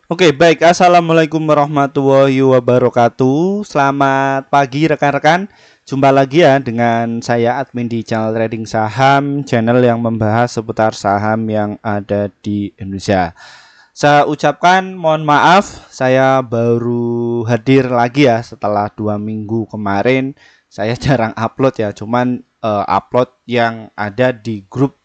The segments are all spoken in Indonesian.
Oke, baik. Assalamualaikum warahmatullahi wabarakatuh. Selamat pagi rekan-rekan. Jumpa lagi ya dengan saya admin di channel Trading Saham, channel yang membahas seputar saham yang ada di Indonesia. Saya ucapkan mohon maaf, saya baru hadir lagi ya setelah 2 minggu kemarin. Saya jarang upload ya, cuman upload yang ada di grup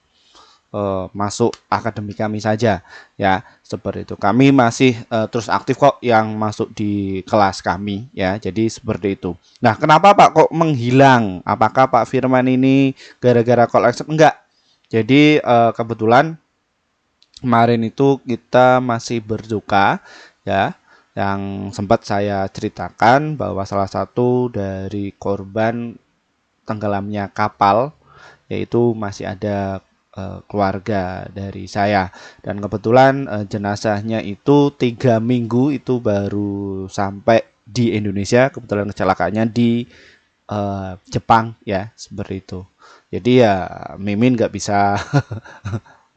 masuk akademi kami saja ya, seperti itu. Kami masih terus aktif kok yang masuk di kelas kami ya, jadi seperti itu. Nah, kenapa Pak kok menghilang? Apakah Pak Firman ini gara-gara call action? Enggak. Jadi kebetulan kemarin itu kita masih berduka ya, yang sempat saya ceritakan bahwa salah satu dari korban tenggelamnya kapal yaitu masih ada keluarga dari saya, dan kebetulan jenazahnya itu 3 minggu itu baru sampai di Indonesia. Kebetulan kecelakaannya di Jepang ya, seperti itu. Jadi ya Mimin nggak bisa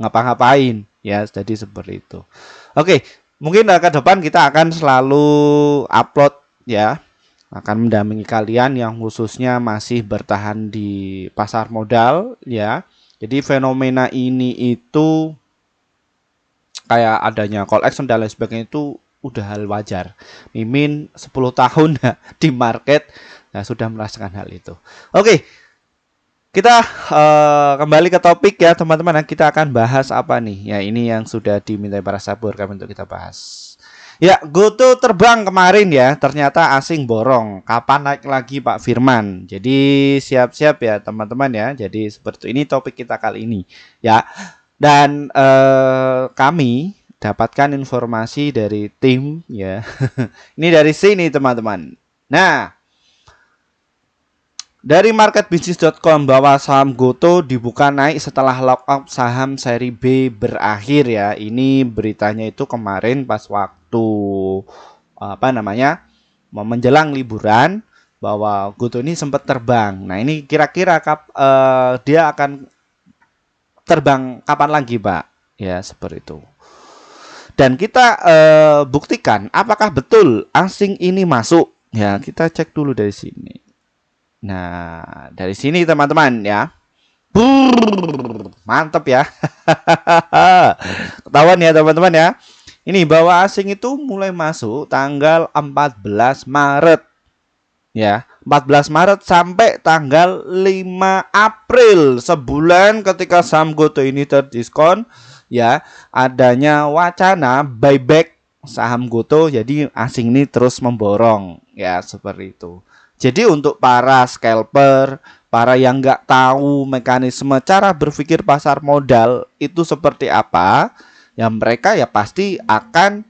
ngapa-ngapain ya, jadi seperti itu. Oke, mungkin ke depan kita akan selalu upload ya, akan mendampingi kalian yang khususnya masih bertahan di pasar modal ya. Jadi fenomena ini itu kayak adanya call action dan lain sebagainya itu udah hal wajar. Mimin 10 tahun di market, nah, sudah merasakan hal itu. Oke, kita kembali ke topik ya teman-teman. Kita akan bahas apa nih? Ya, ini yang sudah diminta para sabur kami untuk kita bahas. Ya, GoTo terbang kemarin ya, ternyata asing borong. Kapan naik lagi Pak Firman? Jadi siap-siap ya teman-teman ya. Jadi seperti ini topik kita kali ini ya. Dan kami dapatkan informasi dari tim ya. Ini dari sini teman-teman. Nah, dari marketbisnis.com bahwa saham GoTo dibuka naik setelah lockout saham seri B berakhir ya. Ini beritanya itu kemarin pas waktu mau menjelang liburan, bahwa GoTo ini sempat terbang. Nah, ini kira-kira dia akan terbang kapan lagi, Pak? Ya, seperti itu. Dan kita buktikan apakah betul asing ini masuk. Ya, kita cek dulu dari sini. Nah, dari sini teman-teman ya. Mantap ya. Ketahuan ya teman-teman ya. Ini bahwa asing itu mulai masuk tanggal 14 Maret. Ya, 14 Maret sampai tanggal 5 April. Sebulan ketika saham GoTo ini terdiskon ya, adanya wacana buyback saham GoTo, jadi asing ini terus memborong ya, seperti itu. Jadi untuk para scalper, para yang nggak tahu mekanisme cara berpikir pasar modal itu seperti apa, ya mereka ya pasti akan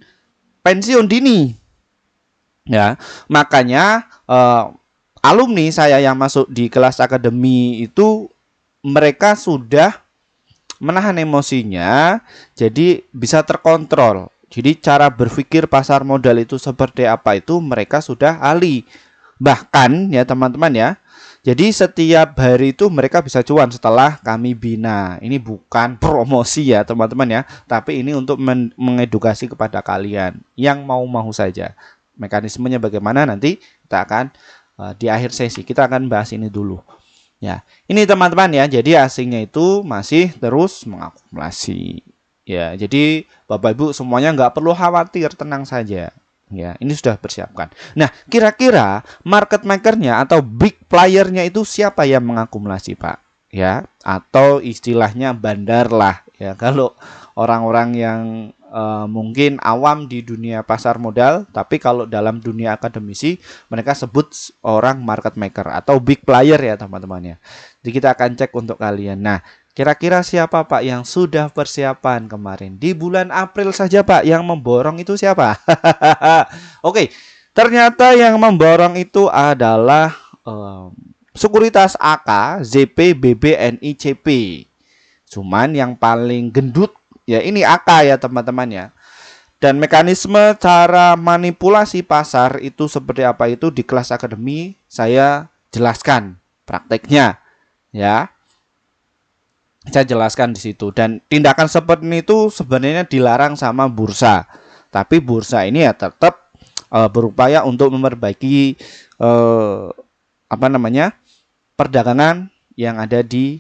pensiun dini. Ya, makanya alumni saya yang masuk di kelas akademi itu mereka sudah menahan emosinya, jadi bisa terkontrol. Jadi cara berpikir pasar modal itu seperti apa itu mereka sudah ahli. Bahkan ya teman-teman ya, jadi setiap hari itu mereka bisa cuan setelah kami bina. Ini bukan promosi ya teman-teman ya, tapi ini untuk mengedukasi kepada kalian yang mau-mau saja. Mekanismenya bagaimana nanti kita akan di akhir sesi kita akan bahas ini dulu. Ya, ini teman-teman ya, jadi asingnya itu masih terus mengakumulasi. Ya, jadi Bapak Ibu semuanya nggak perlu khawatir, tenang saja. Ya, ini sudah persiapkan. Nah, kira-kira market makernya atau big playernya itu siapa yang mengakumulasi, Pak? Ya, atau istilahnya bandar lah. Ya, kalau orang-orang yang mungkin awam di dunia pasar modal, tapi kalau dalam dunia akademisi mereka sebut orang market maker atau big player ya teman-teman ya. Jadi kita akan cek untuk kalian. Nah, kira-kira siapa Pak yang sudah persiapan kemarin? Di bulan April saja Pak yang memborong itu siapa? Oke, ternyata yang memborong itu adalah Sekuritas AK, ZP, BB, NICP. Cuman yang paling gendut ya ini AK ya teman-teman ya. Dan mekanisme cara manipulasi pasar itu seperti apa itu di kelas akademi saya jelaskan prakteknya ya. Saya jelaskan di situ, dan tindakan seperti itu sebenarnya dilarang sama bursa Tapi bursa ini ya tetap berupaya untuk memperbaiki perdagangan yang ada di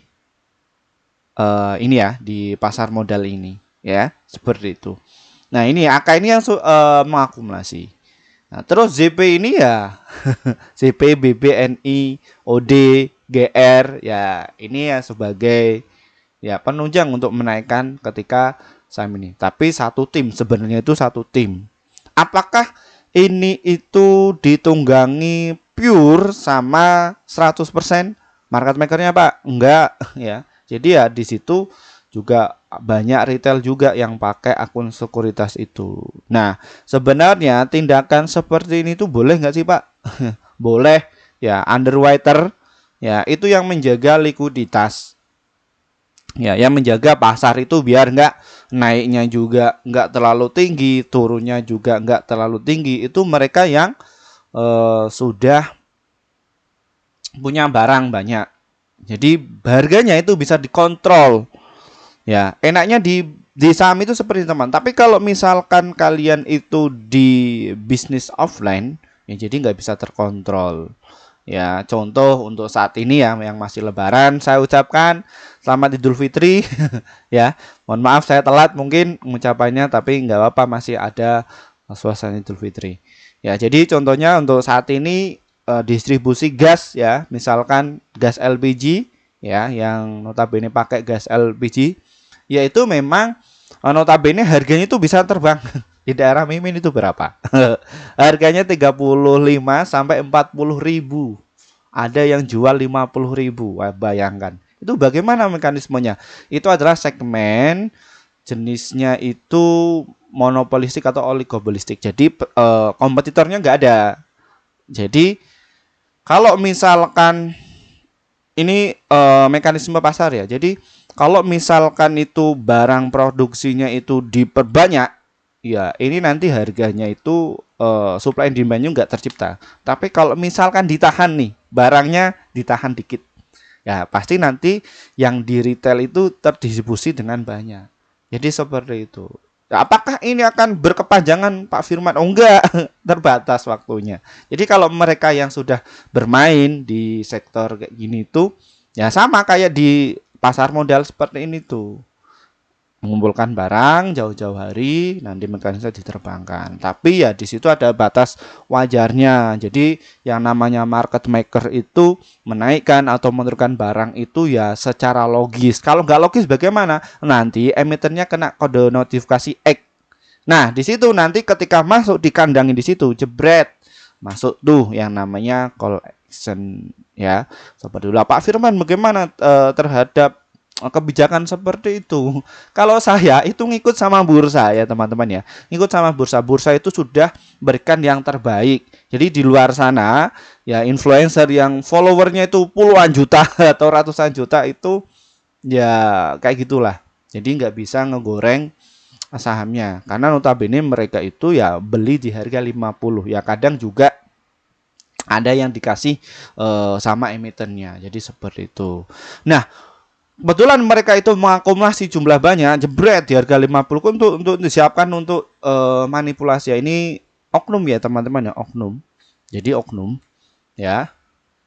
ini ya, di pasar modal ini ya, seperti itu. Nah, ini AK ini yang mengakumulasi. Nah, terus ZP ini ya ZP, BBNI, OD, GR ya, ini ya sebagai ya penunjang untuk menaikkan ketika saham ini. Tapi satu tim, sebenarnya itu satu tim. Apakah ini itu ditunggangi pure sama 100% market makernya, Pak? Enggak ya. Jadi ya di situ juga banyak retail juga yang pakai akun sekuritas itu. Nah, sebenarnya tindakan seperti ini tuh boleh nggak sih, Pak? Boleh ya, underwriter ya, itu yang menjaga likuiditas. Ya, yang menjaga pasar itu biar nggak naiknya juga nggak terlalu tinggi, turunnya juga nggak terlalu tinggi. Itu mereka yang sudah punya barang banyak. Jadi harganya itu bisa dikontrol. Ya, enaknya di saham itu seperti teman. Tapi kalau misalkan kalian itu di bisnis offline, ya jadi nggak bisa terkontrol. Ya, contoh untuk saat ini ya yang masih Lebaran, saya ucapkan selamat Idul Fitri. Ya, mohon maaf saya telat mungkin mengucapannya, tapi nggak apa-apa, masih ada suasana Idul Fitri. Ya, jadi contohnya untuk saat ini distribusi gas ya, misalkan gas LPG ya, yang notabene pakai gas LPG, yaitu memang notabene harganya itu bisa terbang. Di daerah Mimin itu berapa? Harganya 35 sampai 40.000. Ada yang jual 50.000. Bayangkan. Itu bagaimana mekanismenya? Itu adalah segmen jenisnya itu monopolistik atau oligopolistik. Jadi kompetitornya nggak ada. Jadi kalau misalkan ini mekanisme pasar ya. Jadi kalau misalkan itu barang produksinya itu diperbanyak, ya ini nanti harganya itu supply and demand-nya nggak tercipta. Tapi kalau misalkan ditahan nih, barangnya ditahan dikit, ya pasti nanti yang di retail itu terdistribusi dengan banyak. Jadi seperti itu. Apakah ini akan berkepanjangan, Pak Firman? Oh enggak, terbatas waktunya. Jadi kalau mereka yang sudah bermain di sektor kayak gini tuh, ya sama kayak di pasar modal seperti ini tuh. Mengumpulkan barang jauh-jauh hari, nanti mekanisme diterbangkan. Tapi ya di situ ada batas wajarnya. Jadi yang namanya market maker itu menaikkan atau menurunkan barang itu ya secara logis. Kalau nggak logis bagaimana? Nanti emitennya kena kode notifikasi X. Nah di situ nanti ketika masuk dikandangin di situ, jebret, masuk tuh yang namanya call action ya. Seperti itu. Pak Firman bagaimana terhadap kebijakan seperti itu? Kalau saya itu ngikut sama bursa ya teman-teman ya, ngikut sama bursa itu sudah berikan yang terbaik. Jadi di luar sana ya influencer yang followernya itu puluhan juta atau ratusan juta itu ya kayak gitulah. Jadi nggak bisa ngegoreng sahamnya karena notabene mereka itu ya beli di harga 50 ya, kadang juga ada yang dikasih sama emitennya. Jadi seperti itu. Nah, kebetulan mereka itu mengakumulasi jumlah banyak, jebret di harga 50 untuk disiapkan untuk manipulasi. Ini oknum ya teman-teman ya, oknum. Jadi oknum ya,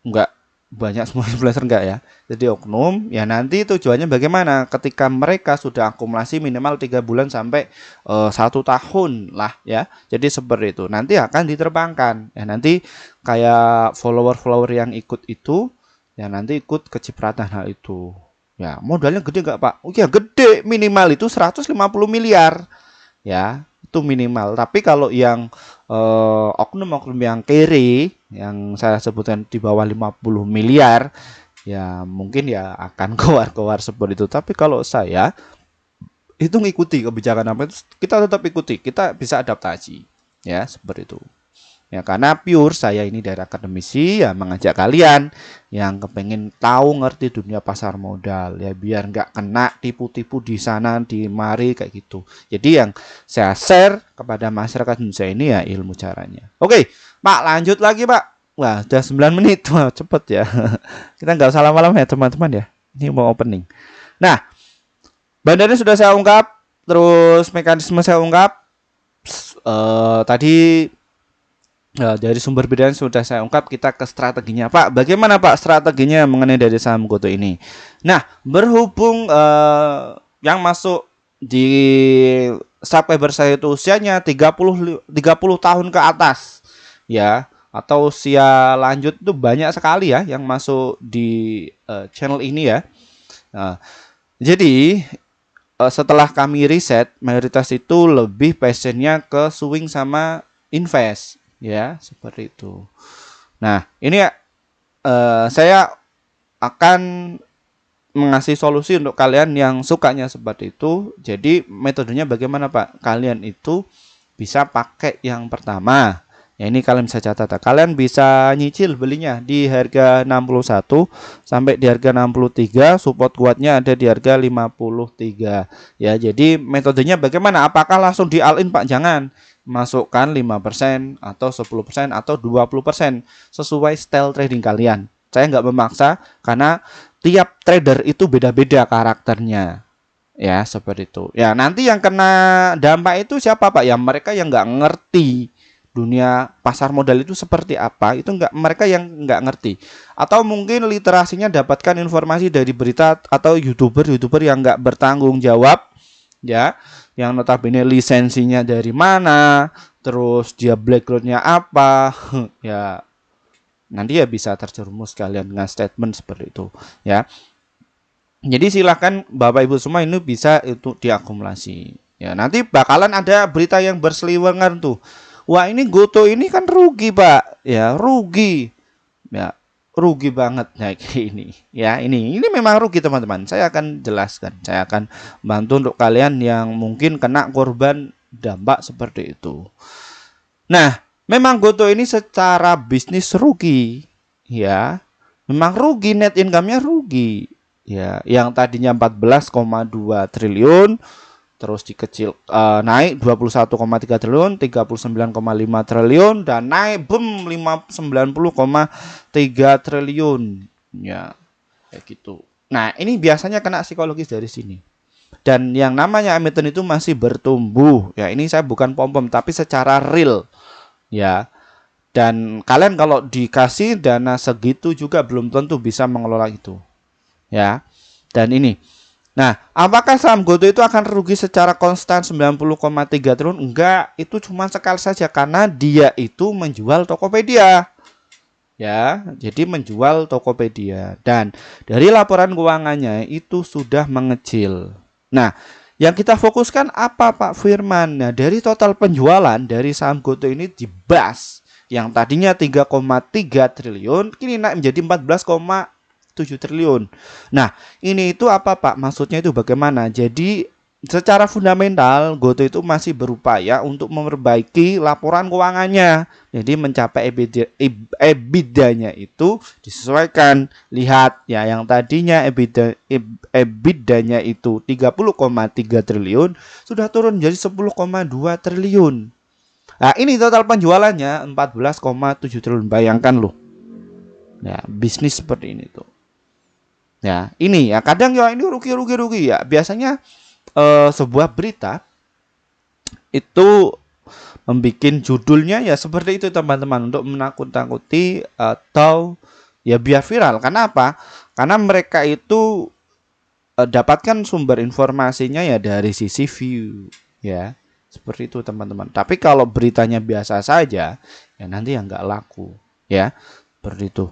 enggak banyak semua influencer enggak ya. Jadi oknum ya, nanti tujuannya bagaimana ketika mereka sudah akumulasi minimal 3 bulan sampai 1 tahun lah ya. Jadi seperti itu. Nanti akan diterbangkan. Ya nanti kayak follower-follower yang ikut itu ya nanti ikut kecipratan hal itu. Ya, modalnya gede nggak, Pak? Oh ya, gede. Minimal itu 150 miliar. Ya, itu minimal. Tapi kalau yang oknum-oknum yang kere, yang saya sebutkan di bawah 50 miliar, ya mungkin ya akan keluar-keluar seperti itu. Tapi kalau saya itu ngikuti kebijakan apa itu, kita tetap ikuti. Kita bisa adaptasi. Ya, seperti itu. Ya, karena pure saya ini dari akademisi ya mengajak kalian yang kepengen tahu ngerti dunia pasar modal ya, biar nggak kena tipu-tipu di sana di mari kayak gitu. Jadi yang saya share kepada masyarakat Indonesia ini ya ilmu caranya. Oke, Pak, lanjut lagi, Pak. Wah, udah 9 menit. Wah, cepet ya. Kita nggak usah lama-lama ya teman-teman ya. Ini mau opening. Nah, bandarnya sudah saya ungkap, terus mekanisme saya ungkap. tadi dari sumber bidang sudah saya ungkap, kita ke strateginya. Pak, bagaimana Pak strateginya mengenai dari saham GoTo ini? Nah, berhubung yang masuk di subscriber saya itu usianya 30 tahun ke atas, ya, atau usia lanjut itu banyak sekali ya yang masuk di channel ini ya. Nah, jadi setelah kami riset, mayoritas itu lebih passionnya ke swing sama invest. Ya, seperti itu. Nah, ini saya akan mengasih solusi untuk kalian yang sukanya seperti itu. Jadi metodenya bagaimana Pak? Kalian itu bisa pakai yang pertama. Ya, ini kalian bisa catat. Kalian bisa nyicil belinya di harga 61 sampai di harga 63, support kuatnya ada di harga 53. Ya, jadi metodenya bagaimana? Apakah langsung di all in Pak? Jangan. Masukkan 5% atau 10% atau 20% sesuai style trading kalian. Saya nggak memaksa karena tiap trader itu beda-beda karakternya. Ya, seperti itu. Ya, nanti yang kena dampak itu siapa Pak? Ya, mereka yang nggak ngerti dunia pasar modal itu seperti apa, itu mereka yang nggak ngerti, atau mungkin literasinya dapatkan informasi dari berita atau youtuber yang nggak bertanggung jawab, ya, yang notabene lisensinya dari mana, terus dia backgroundnya apa, ya nanti ya bisa terjerumus kalian dengan statement seperti itu, ya. Jadi silahkan Bapak Ibu semua ini bisa itu diakumulasi, ya. Nanti bakalan ada berita yang berseliweran tuh. Wah, ini GoTo ini kan rugi Pak, ya rugi, ya rugi banget kayak ini, ya ini memang rugi teman-teman. Saya akan jelaskan, saya akan bantu untuk kalian yang mungkin kena korban dampak seperti itu. Nah, memang GoTo ini secara bisnis rugi, ya, memang rugi, net income-nya rugi, ya, yang tadinya 14,2 triliun. Terus dikecil naik 21,3 triliun, 39,5 triliun, dan naik boom 90,3 triliun. Ya, kayak gitu. Nah, ini biasanya kena psikologis dari sini. Dan yang namanya emiten itu masih bertumbuh. Ya, ini saya bukan pom-pom tapi secara real. Ya. Dan kalian kalau dikasih dana segitu juga belum tentu bisa mengelola itu. Ya. Dan ini. Nah, apakah saham GoTo itu akan rugi secara konstan 90,3 triliun? Enggak, itu cuma sekali saja karena dia itu menjual Tokopedia. Ya, jadi menjual Tokopedia, dan dari laporan keuangannya itu sudah mengecil. Nah, yang kita fokuskan apa Pak Firman? Nah, dari total penjualan dari saham GoTo ini dibas, yang tadinya 3,3 triliun kini naik menjadi 14,7 triliun. Nah, ini itu apa Pak? Maksudnya itu bagaimana? Jadi secara fundamental GoTo itu masih berupaya untuk memperbaiki laporan keuangannya. Jadi mencapai EBITDA-nya itu disesuaikan. Lihat ya, yang tadinya EBITDA-nya itu 30,3 triliun sudah turun menjadi 10,2 triliun. Nah, ini total penjualannya 14,7 triliun. Bayangkan loh. Ya, bisnis seperti ini tuh. Ya, ini ya kadang ya ini rugi ya. Biasanya sebuah berita itu membuat judulnya ya seperti itu teman-teman, untuk menakut-nakuti atau ya biar viral. Karena apa? Karena mereka itu dapatkan sumber informasinya ya dari sisi view, ya seperti itu teman-teman. Tapi kalau beritanya biasa saja ya nanti ya nggak laku, ya seperti itu.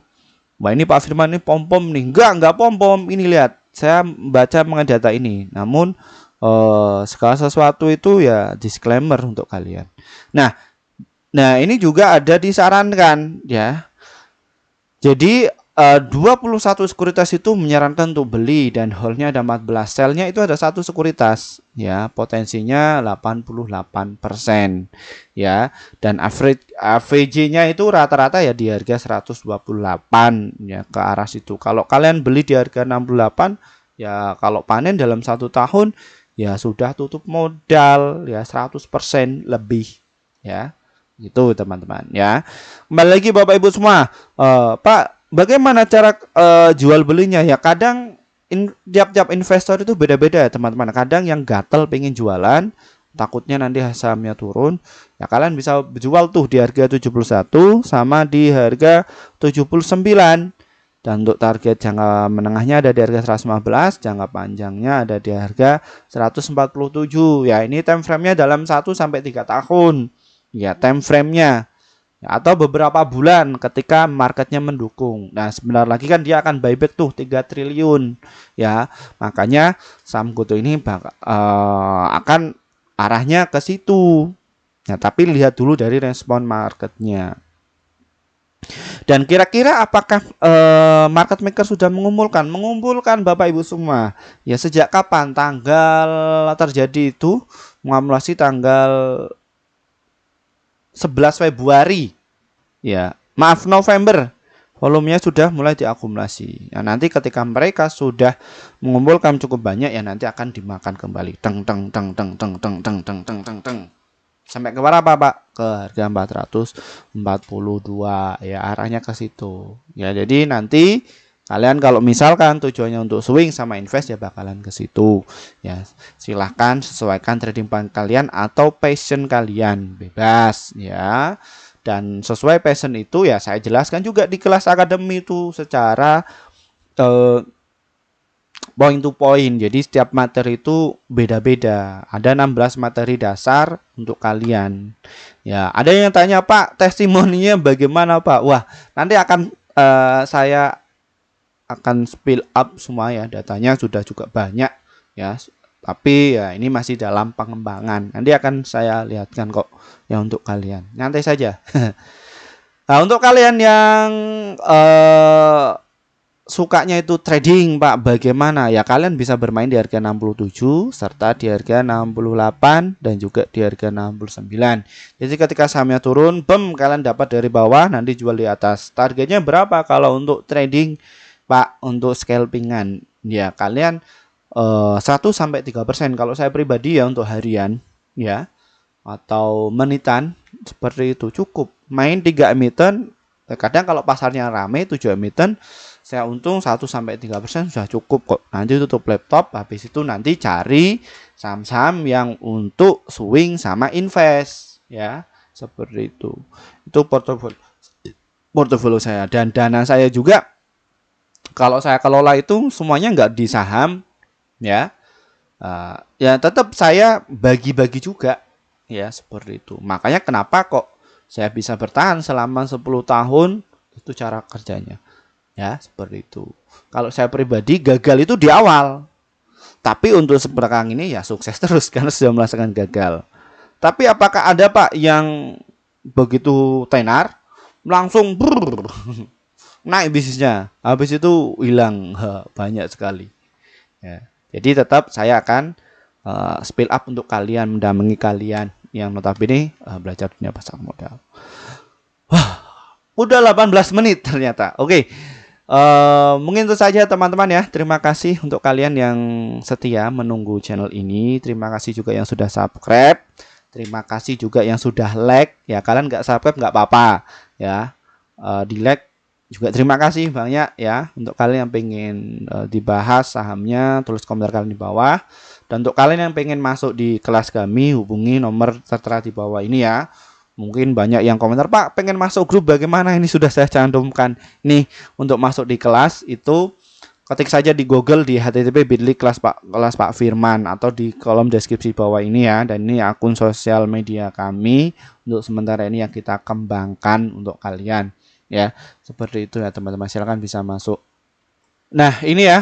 Wah, ini Pak Firman ini pom-pom nih. Enggak pom-pom. Ini lihat, saya baca mengenai data ini. Namun segala sesuatu itu ya disclaimer untuk kalian. Nah ini juga ada disarankan ya. Jadi 21 sekuritas itu menyarankan untuk beli, dan hold-nya ada 14. Sell-nya itu ada satu sekuritas ya, potensinya 88% ya, dan AVJ-nya itu rata-rata ya di harga 128 ya, ke arah situ. Kalau kalian beli di harga 68 ya, kalau panen dalam 1 tahun ya sudah tutup modal ya 100% lebih ya. Gitu teman-teman ya. Kembali lagi Bapak Ibu semua, Pak, bagaimana cara jual belinya ya? Kadang tiap-tiap investor itu beda-beda ya teman-teman. Kadang yang gatel pengen jualan, takutnya nanti sahamnya turun, ya kalian bisa jual tuh di harga 71 sama di harga 79. Dan untuk target jangka menengahnya ada di harga 115, jangka panjangnya ada di harga 147. Ya, ini time frame-nya dalam 1 sampai 3 tahun. Ya, time frame-nya. Atau beberapa bulan ketika marketnya mendukung. Nah, sebentar lagi kan dia akan buyback tuh 3 triliun ya. Makanya saham GoTo ini akan arahnya ke situ. Nah, tapi lihat dulu dari respon marketnya. Dan kira-kira apakah market maker sudah mengumpulkan Bapak Ibu semua? Ya, sejak kapan tanggal terjadi itu? Mengakumulasi tanggal 11 Februari. Ya, maaf November. Volumenya sudah mulai diakumulasi. Ya, nanti ketika mereka sudah mengumpulkan cukup banyak ya nanti akan dimakan kembali. Teng teng teng teng teng teng teng teng teng teng teng. Sampai ke berapa, Pak? Ke harga 442. Ya, arahnya ke situ. Ya, jadi nanti kalian kalau misalkan tujuannya untuk swing sama invest ya bakalan ke situ. Ya, silahkan sesuaikan trading plan kalian atau passion kalian, bebas ya. Dan sesuai passion itu ya saya jelaskan juga di kelas akademi itu secara point to point. Jadi setiap materi itu beda-beda. Ada 16 materi dasar untuk kalian. Ya, ada yang tanya, Pak, testimoninya bagaimana, Pak? Wah, nanti akan saya akan spill up semua ya, datanya sudah juga banyak ya. Tapi ya ini masih dalam pengembangan. Nanti akan saya lihatkan kok ya untuk kalian. Nyantai saja. Nah, untuk kalian yang sukanya itu trading, Pak, bagaimana? Ya kalian bisa bermain di harga 67 serta di harga 68 dan juga di harga 69. Jadi ketika sahamnya turun, kalian dapat dari bawah, nanti jual di atas. Targetnya berapa kalau untuk trading, Pak, untuk scalpingan? Ya kalian 1 sampai 3%. Kalau saya pribadi ya untuk harian ya atau menitan seperti itu cukup. Main 3 emiten, kadang kalau pasarnya rame 7 emiten, saya untung 1 sampai 3% sudah cukup kok. Nanti tutup laptop, habis itu nanti cari saham-saham yang untuk swing sama invest ya. Seperti itu. Itu portofolio saya dan dana saya juga kalau saya kelola itu semuanya nggak di saham ya. Ya tetap saya bagi-bagi juga ya seperti itu. Makanya kenapa kok saya bisa bertahan selama 10 tahun itu cara kerjanya. Ya, seperti itu. Kalau saya pribadi gagal itu di awal. Tapi untuk sekarang ini ya sukses terus karena sudah merasakan gagal. Tapi apakah ada, Pak, yang begitu tenar langsung naik bisnisnya, habis itu hilang banyak sekali. Ya. Jadi tetap saya akan spill up untuk kalian, mendampingi kalian yang notabene belajar dunia pasar modal. Wah, udah 18 menit ternyata. Oke. Mungkin itu saja teman-teman ya. Terima kasih untuk kalian yang setia menunggu channel ini. Terima kasih juga yang sudah subscribe. Terima kasih juga yang sudah like. Ya kalian nggak subscribe nggak apa-apa ya. Di like juga terima kasih banyak ya. Untuk kalian yang pengen dibahas sahamnya, tulis komentar kalian di bawah. Dan untuk kalian yang pengen masuk di kelas kami, hubungi nomor tertera di bawah ini ya. Mungkin banyak yang komentar, Pak, pengen masuk grup bagaimana? Ini sudah saya cantumkan. Nih, untuk masuk di kelas itu ketik saja di Google di http://bit.ly kelas Pak Firman atau di kolom deskripsi bawah ini ya. Dan ini akun sosial media kami untuk sementara ini yang kita kembangkan untuk kalian ya. Seperti itu ya teman-teman. Silakan bisa masuk. Nah ini ya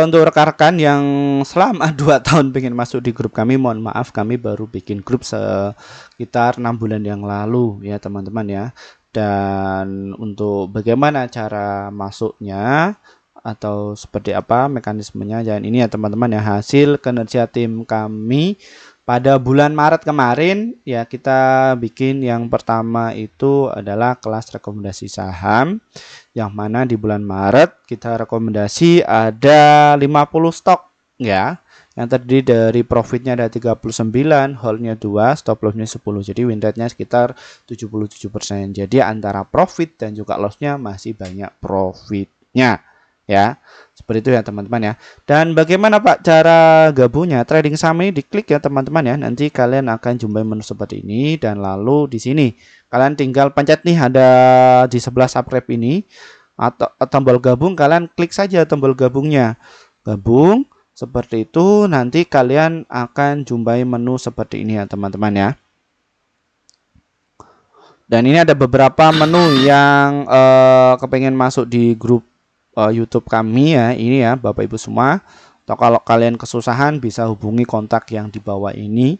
untuk rekan-rekan yang selama 2 tahun pengen masuk di grup kami, mohon maaf kami baru bikin grup sekitar 6 bulan yang lalu ya teman-teman ya. Dan untuk bagaimana cara masuknya atau seperti apa mekanismenya, dan ini ya teman-teman ya hasil kinerja tim kami pada bulan Maret kemarin ya. Kita bikin yang pertama itu adalah kelas rekomendasi saham, yang mana di bulan Maret kita rekomendasi ada 50 stok ya, yang terdiri dari profitnya ada 39, holdnya 2, stop lossnya 10. Jadi win rate-nya sekitar 77%. Jadi antara profit dan juga lossnya masih banyak profitnya ya. Seperti itu ya teman-teman ya. Dan bagaimana Pak cara gabungnya? Trading saham ini diklik ya teman-teman ya. Nanti kalian akan jumpai menu seperti ini dan lalu di sini kalian tinggal pencet nih ada di sebelah subscribe ini atau tombol gabung, kalian klik saja tombol gabungnya. Gabung seperti itu, nanti kalian akan jumpai menu seperti ini ya teman-teman ya. Dan ini ada beberapa menu yang kepengen masuk di grup YouTube kami ya, ini ya Bapak Ibu semua. Atau kalau kalian kesusahan bisa hubungi kontak yang di bawah ini.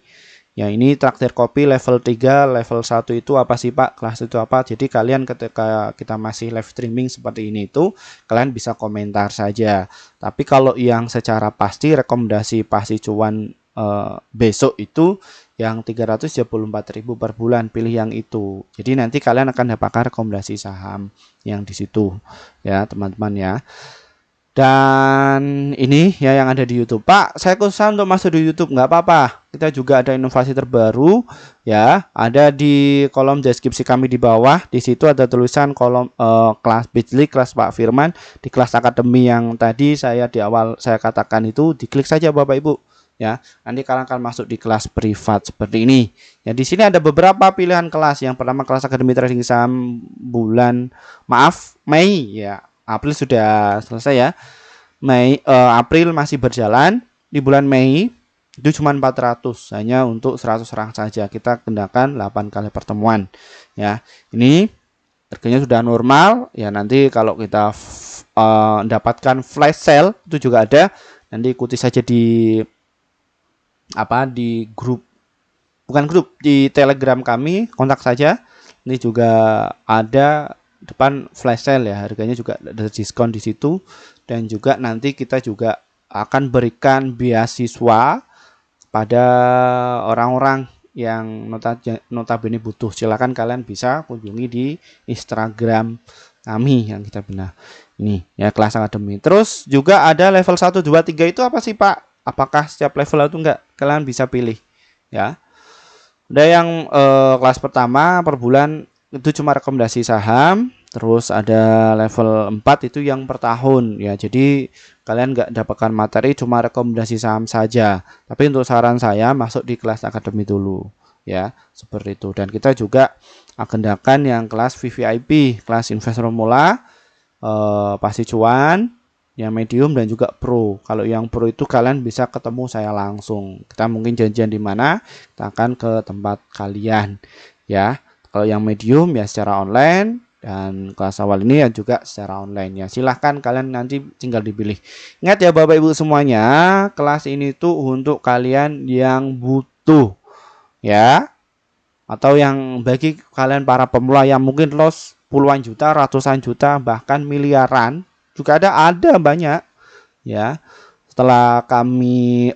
Ya, ini traktir kopi level 3, level 1 itu apa sih Pak? Kelas itu apa? Jadi kalian ketika kita masih live streaming seperti ini itu, kalian bisa komentar saja. Tapi kalau yang secara pasti rekomendasi pasti cuan besok itu yang 334.000 per bulan, pilih yang itu. Jadi nanti kalian akan dapatkan rekomendasi saham yang di situ ya teman-teman ya. Dan ini ya yang ada di YouTube. Pak, saya khusus untuk masuk di YouTube nggak apa-apa. Kita juga ada inovasi terbaru ya. Ada di kolom deskripsi kami di bawah. Di situ ada tulisan kolom kelas Bijli, kelas Pak Firman. Di kelas akademi yang tadi saya di awal saya katakan itu, diklik saja Bapak Ibu. Ya, nanti kalian akan masuk di kelas privat seperti ini. Ya, di sini ada beberapa pilihan kelas. Yang pertama kelas akademi trading saham bulan Mei ya. April sudah selesai ya. April masih berjalan. Di bulan Mei itu cuma 400, hanya untuk 100 orang saja. Kita gunakan 8 kali pertemuan. Ya, ini harganya sudah normal. Ya, nanti kalau kita dapatkan flash sale itu juga ada. Nanti ikuti saja di grup, bukan grup, di Telegram kami, kontak saja. Ini juga ada depan flash sale ya, harganya juga ada diskon di situ. Dan juga nanti kita juga akan berikan beasiswa pada orang-orang yang notabene butuh. Silakan kalian bisa kunjungi di Instagram kami yang kita bina ini ya, kelas akademi. Terus juga ada level 1, 2, 3 itu apa sih Pak? Apakah setiap level itu enggak? Kalian bisa pilih ya. Ada yang kelas pertama per bulan itu cuma rekomendasi saham. Terus ada level 4 itu yang per tahun ya. Jadi kalian nggak dapatkan materi, cuma rekomendasi saham saja. Tapi untuk saran saya masuk di kelas akademi dulu ya, seperti itu. Dan kita juga agendakan yang kelas VVIP, kelas investor pemula, pasti cuan, yang medium dan juga pro. Kalau yang pro itu kalian bisa ketemu saya langsung. Kita mungkin janjian di mana, kita akan ke tempat kalian ya. Kalau yang medium ya secara online, dan kelas awal ini ya juga secara online ya. Silahkan kalian nanti tinggal dipilih. Ingat ya Bapak Ibu semuanya, kelas ini tuh untuk kalian yang butuh ya, atau yang bagi kalian para pemula yang mungkin loss puluhan juta, ratusan juta, bahkan miliaran juga ada banyak ya. Setelah kami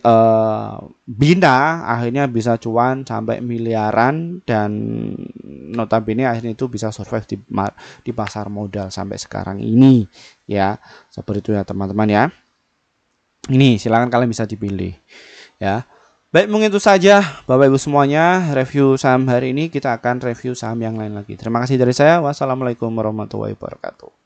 bina, akhirnya bisa cuan sampai miliaran, dan notabene akhirnya itu bisa survive di pasar modal sampai sekarang ini ya. Seperti itu ya teman-teman ya. Ini silakan kalian bisa dipilih ya. Baik, mungkin itu saja Bapak Ibu semuanya review saham hari ini. Kita akan review saham yang lain lagi. Terima kasih dari saya. Wassalamualaikum warahmatullahi wabarakatuh.